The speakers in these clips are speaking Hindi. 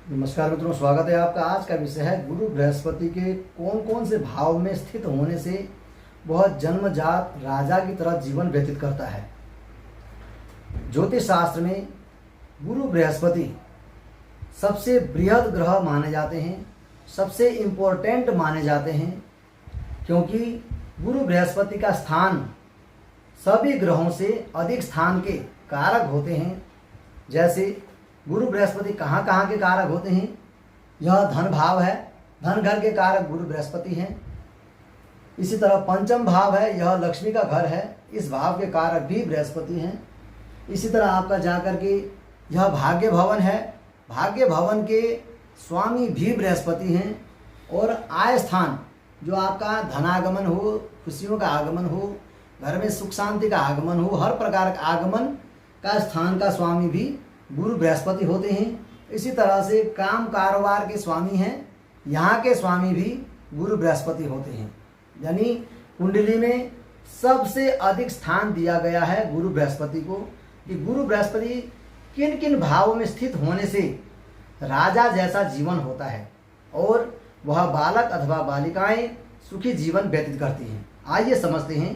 नमस्कार मित्रों, स्वागत है आपका। आज का विषय है गुरु बृहस्पति के कौन कौन से भाव में स्थित होने से वह जन्मजात राजा की तरह जीवन व्यतीत करता है। ज्योतिष शास्त्र में गुरु बृहस्पति सबसे बृहद ग्रह माने जाते हैं, सबसे इम्पोर्टेंट माने जाते हैं, क्योंकि गुरु बृहस्पति का स्थान सभी ग्रहों से अधिक स्थान के कारक होते हैं। जैसे गुरु बृहस्पति कहाँ कहाँ के कारक होते हैं। यह धन भाव है, धन घर के कारक गुरु बृहस्पति हैं। इसी तरह पंचम भाव है, यह लक्ष्मी का घर है, इस भाव के कारक भी बृहस्पति हैं। इसी तरह आपका जाकर के यह भाग्य भवन है, भाग्य भवन के स्वामी भी बृहस्पति हैं। और आय स्थान, जो आपका धनागमन हो, खुशियों का आगमन हो, घर में सुख शांति का आगमन हो, हर प्रकार का आगमन का स्थान का स्वामी भी गुरु बृहस्पति होते हैं। इसी तरह से काम कारोबार के स्वामी हैं, यहाँ के स्वामी भी गुरु बृहस्पति होते हैं। यानी कुंडली में सबसे अधिक स्थान दिया गया है गुरु बृहस्पति को, कि गुरु बृहस्पति किन किन भावों में स्थित होने से राजा जैसा जीवन होता है और वह बालक अथवा बालिकाएं सुखी जीवन व्यतीत करती हैं। आइए समझते हैं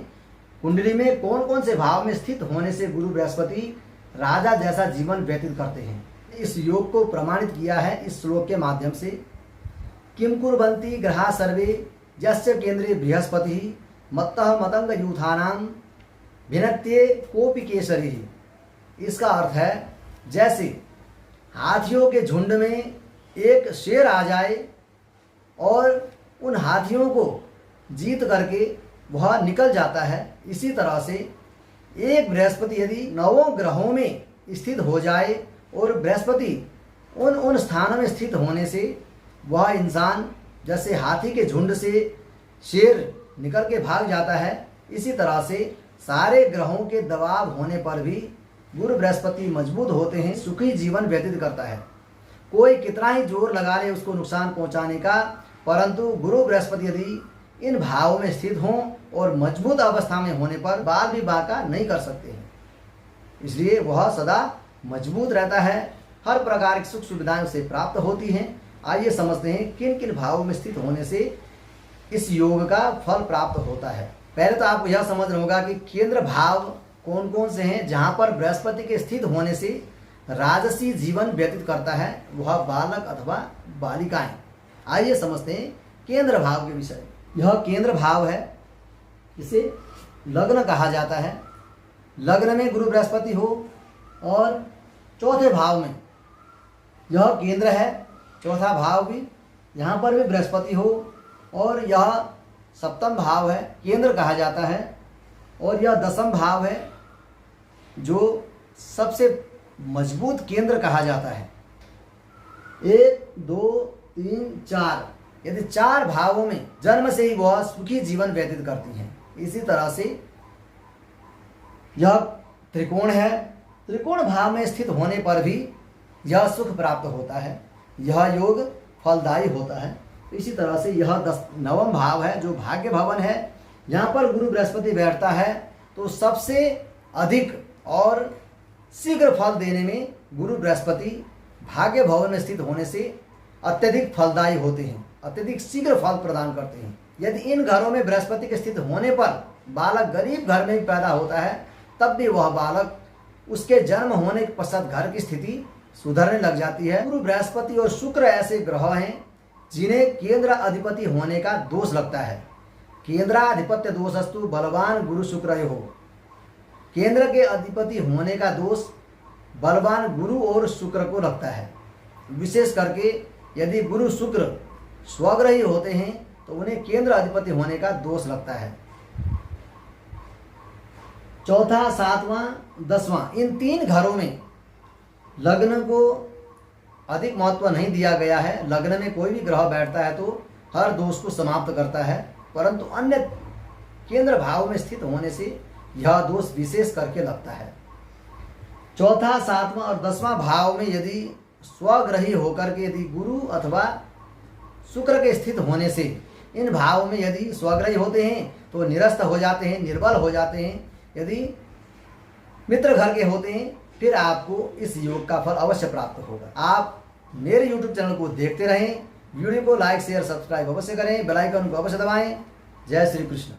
कुंडली में कौन कौन से भाव में स्थित होने से गुरु बृहस्पति राजा जैसा जीवन व्यतीत करते हैं। इस योग को प्रमाणित किया है इस श्लोक के माध्यम से। किम कुर्वन्ति ग्रहा सर्वे यस्य केंद्रे बृहस्पति मत्तः मतंग यूथानाम भिन्नत्ये कोपि केसरी। इसका अर्थ है, जैसे हाथियों के झुंड में एक शेर आ जाए और उन हाथियों को जीत करके वह निकल जाता है, इसी तरह से एक बृहस्पति यदि 9 ग्रहों में स्थित हो जाए और बृहस्पति उन स्थानों में स्थित होने से वह इंसान जैसे हाथी के झुंड से शेर निकल के भाग जाता है, इसी तरह से सारे ग्रहों के दबाव होने पर भी गुरु बृहस्पति मजबूत होते हैं, सुखी जीवन व्यतीत करता है। कोई कितना ही जोर लगा ले उसको नुकसान पहुंचाने का, परंतु गुरु बृहस्पति यदि इन भावों में स्थित हों और मजबूत अवस्था में होने पर बाल विवाह का नहीं कर सकते हैं। इसलिए वह सदा मजबूत रहता है, हर प्रकार की सुख सुविधाएं उसे प्राप्त होती हैं। आइए समझते हैं किन किन भावों में स्थित होने से इस योग का फल प्राप्त होता है। पहले तो आपको यह समझना होगा कि केंद्र भाव कौन कौन से हैं जहां पर बृहस्पति के स्थित होने से राजसी जीवन व्यतीत करता है, वह बालक अथवा बालिकाएं। आइए समझते हैं केंद्र भाव के विषय। यह केंद्र भाव है, इसे लग्न कहा जाता है। लग्न में गुरु बृहस्पति हो और चौथे भाव में यह केंद्र है, चौथा भाव भी, यहाँ पर भी बृहस्पति हो और यह सप्तम भाव है, केंद्र कहा जाता है। और यह दसम भाव है, जो सबसे मजबूत केंद्र कहा जाता है। 1 2 3 4, यदि 4 भावों में जन्म से ही वह सुखी जीवन व्यतीत करती हैं। इसी तरह से यह त्रिकोण है, त्रिकोण भाव में स्थित होने पर भी यह सुख प्राप्त होता है, यह योग फलदायी होता है। इसी तरह से यह 9वां भाव है, जो भाग्य भवन है, यहाँ पर गुरु बृहस्पति बैठता है तो सबसे अधिक और शीघ्र फल देने में गुरु बृहस्पति भाग्य भवन में स्थित होने से अत्यधिक फलदायी होते हैं, अत्यधिक शीघ्र फल प्रदान करते हैं। यदि इन घरों में बृहस्पति के स्थित होने पर बालक गरीब घर में भी पैदा होता है, तब भी वह बालक उसके जन्म होने के पश्चात घर की स्थिति सुधरने लग जाती है। गुरु बृहस्पति और शुक्र ऐसे ग्रह हैं जिन्हें केंद्र अधिपति होने का दोष लगता है। केंद्राधिपत्य दोषस्तु बलवान गुरु शुक्रयोः। केंद्र के अधिपति होने का दोष बलवान गुरु और शुक्र को लगता है। विशेष करके यदि गुरु शुक्र स्वग्रही होते हैं तो उन्हें केंद्र अधिपति होने का दोष लगता है। चौथा, 7वां, 10वां, इन 3 घरों में लग्न को अधिक महत्व नहीं दिया गया है। लग्न में कोई भी ग्रह बैठता है तो हर दोष को समाप्त करता है, परंतु अन्य केंद्र भाव में स्थित होने से यह दोष विशेष करके लगता है। चौथा, 7वां और 10वां भाव में यदि स्वग्रही होकर के यदि गुरु अथवा शुक्र के स्थित होने से इन भाव में यदि स्वग्रही होते हैं तो निरस्त हो जाते हैं, निर्बल हो जाते हैं। यदि मित्र घर के होते हैं फिर आपको इस योग का फल अवश्य प्राप्त होगा। आप मेरे यूट्यूब चैनल को देखते रहें। वीडियो को लाइक शेयर सब्सक्राइब अवश्य करें, बेल आइकन को अवश्य दबाएं। जय श्री कृष्ण।